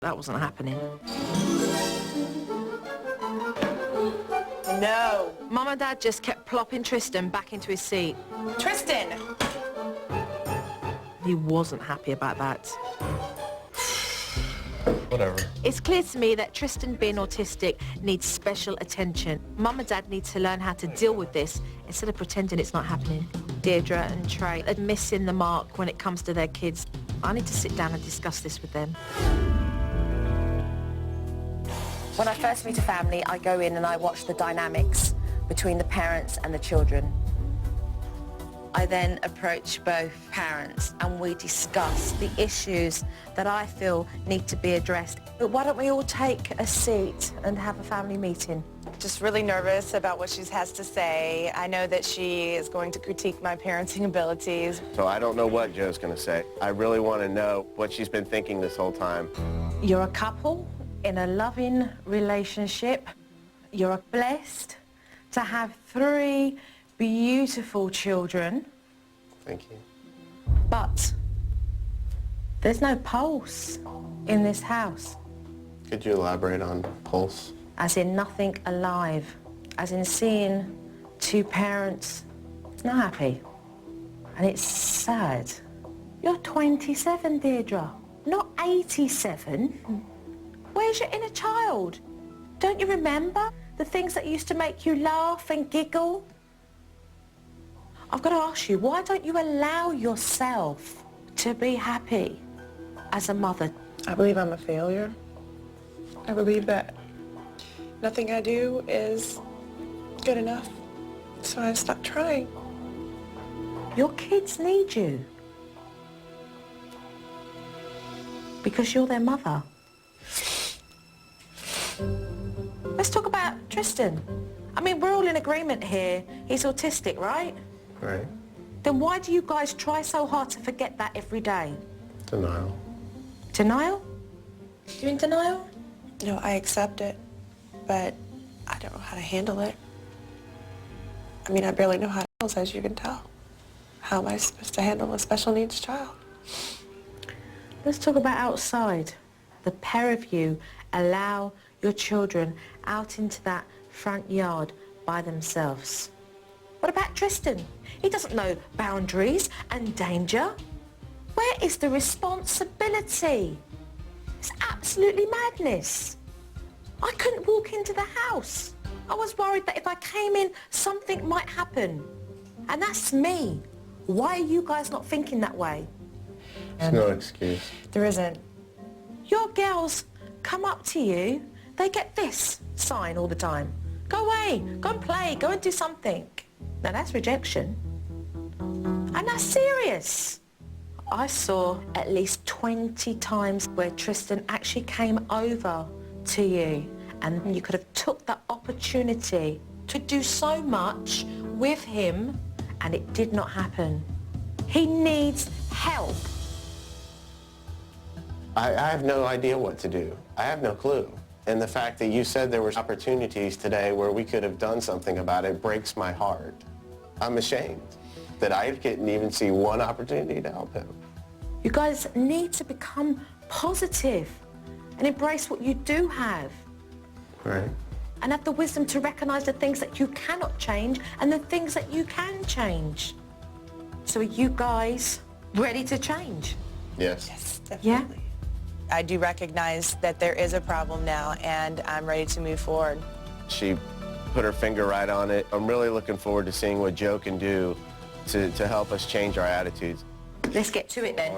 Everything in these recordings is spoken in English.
That wasn't happening. No. Mum and Dad just kept plopping Tristan back into his seat. Tristan! He wasn't happy about that. Whatever. It's clear to me that Tristan being autistic needs special attention. Mum and Dad need to learn how to deal with this instead of pretending it's not happening. Deirdre and Trey are missing the mark when it comes to their kids. I need to sit down and discuss this with them. When I first meet a family, I go in and I watch the dynamics between the parents and the children. I then approach both parents and we discuss the issues that I feel need to be addressed. But why don't we all take a seat and have a family meeting? Just really nervous about what she has to say. I know that she is going to critique my parenting abilities. So I don't know what Joe's going to say. I really want to know what she's been thinking this whole time. You're a couple in a loving relationship. You're blessed to have 3 beautiful children. Thank you. But there's no pulse in this house. Could you elaborate on pulse? As in nothing alive. As in seeing 2 parents not happy. And it's sad. You're 27, Deirdre, not 87. Where's your inner child? Don't you remember the things that used to make you laugh and giggle? I've got to ask you, why don't you allow yourself to be happy as a mother? I believe I'm a failure. I believe that nothing I do is good enough. So I've stopped trying. Your kids need you. Because you're their mother. Let's talk about Tristan. I mean, we're all in agreement here. He's autistic, right? Right. Then why do you guys try so hard to forget that every day? Denial. Denial? You in denial? No, I accept it, but I don't know how to handle it. I mean, I barely know how to handle it, as you can tell. How am I supposed to handle a special needs child? Let's talk about outside. The pair of you allow your children out into that front yard by themselves. What about Tristan? He doesn't know boundaries and danger. Where is the responsibility? It's absolutely madness. I couldn't walk into the house. I was worried that if I came in, something might happen. And that's me. Why are you guys not thinking that way? There's no excuse. There isn't. Your girls come up to you, they get this sign all the time. Go away, go and play, go and do something. Now that's rejection. And that's serious. I saw at least 20 times where Tristan actually came over to you and you could have took that opportunity to do so much with him and it did not happen. He needs help. I have no idea what to do. I have no clue. And the fact that you said there were opportunities today where we could have done something about it breaks my heart. I'm ashamed that I didn't even see one opportunity to help him. You guys need to become positive and embrace what you do have. Right. And have the wisdom to recognize the things that you cannot change and the things that you can change. So are you guys ready to change? Yes. Yes, Yeah? definitely. I do recognize that there is a problem now, and I'm ready to move forward. She put her finger right on it. I'm really looking forward to seeing what Joe can do to help us change our attitudes. Let's get to it then.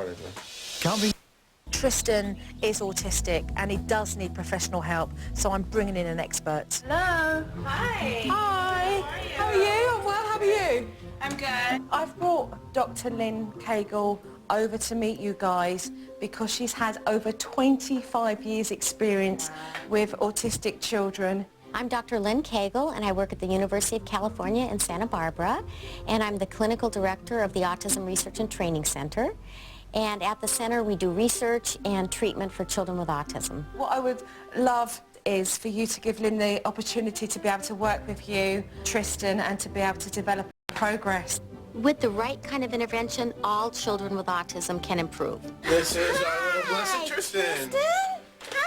Tristan is autistic and he does need professional help, so I'm bringing in an expert. Hello. Hi. Hi. How are you? I'm well, how are you? I'm good. I've brought Dr. Lynn Cagle over to meet you guys because she's had over 25 years experience with autistic children. I'm Dr. Lynn Cagle, and I work at the University of California in Santa Barbara, and I'm the clinical director of the Autism Research and Training Center. And at the center, we do research and treatment for children with autism. What I would love is for you to give Lynn the opportunity to be able to work with you, Tristan, and to be able to develop progress. With the right kind of intervention, all children with autism can improve. This is our little blessed Tristan. Hi,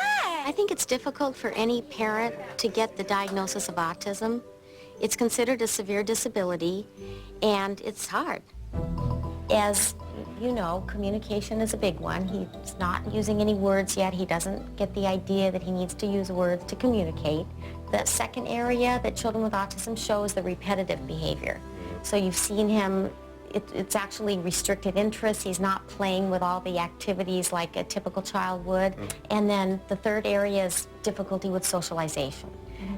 I think it's difficult for any parent to get the diagnosis of autism. It's considered a severe disability, and it's hard. As you know, communication is a big one. He's not using any words yet. He doesn't get the idea that he needs to use words to communicate. The second area that children with autism show is the repetitive behavior. So you've seen him, it's actually restricted interest. He's not playing with all the activities like a typical child would. And then the third area is difficulty with socialization.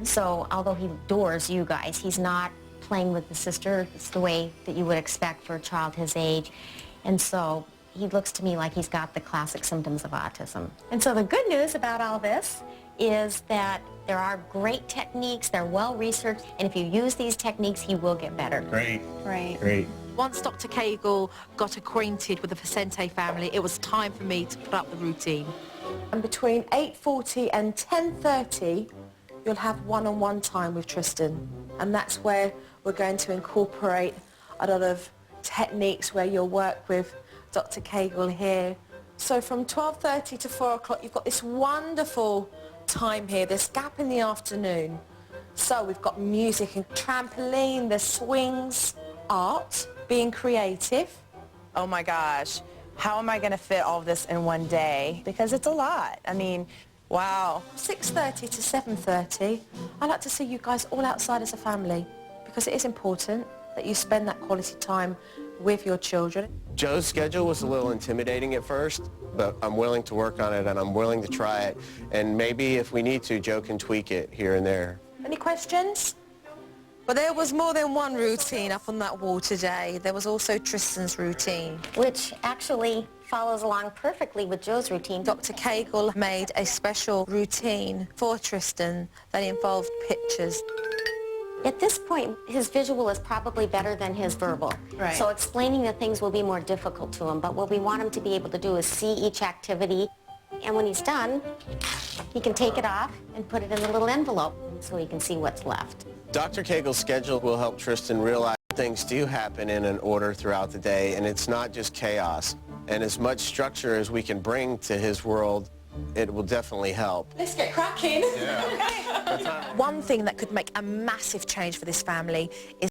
So although he adores you guys, he's not playing with the sister. It's the way that you would expect for a child his age. And so he looks to me like he's got the classic symptoms of autism. And so the good news about all this is that there are great techniques, they're well researched, and if you use these techniques, he will get better. Great. Right. Great. Once Dr. Cagle got acquainted with the Vicente family, it was time for me to put up the routine. And between 8:40 and 10:30, you'll have one-on-one time with Tristan. And that's where we're going to incorporate a lot of techniques where you'll work with Dr. Cagle here. So from 12:30 to 4 o'clock, you've got this wonderful time here, this gap in the afternoon. So we've got music and trampoline, the swings, art, being creative. Oh my gosh. How am I going to fit all of this in one day? Because it's a lot. I mean, wow. 6:30 to 7:30, I like to see you guys all outside as a family because it is important that you spend that quality time with your children. Joe's schedule was a little intimidating at first, but I'm willing to work on it and I'm willing to try it. And maybe if we need to, Joe can tweak it here and there. Any questions? But there was more than one routine up on that wall today. There was also Tristan's routine. Which actually follows along perfectly with Joe's routine. Dr. Cagle made a special routine for Tristan that involved pictures. At this point, his visual is probably better than his verbal. Right. So explaining the things will be more difficult to him, but what we want him to be able to do is see each activity, and when he's done, he can take it off and put it in a little envelope so he can see what's left. Dr. Cagle's schedule will help Tristan realize things do happen in an order throughout the day, and it's not just chaos. And as much structure as we can bring to his world, it will definitely help. Let's get cracking. One thing that could make a massive change for this family is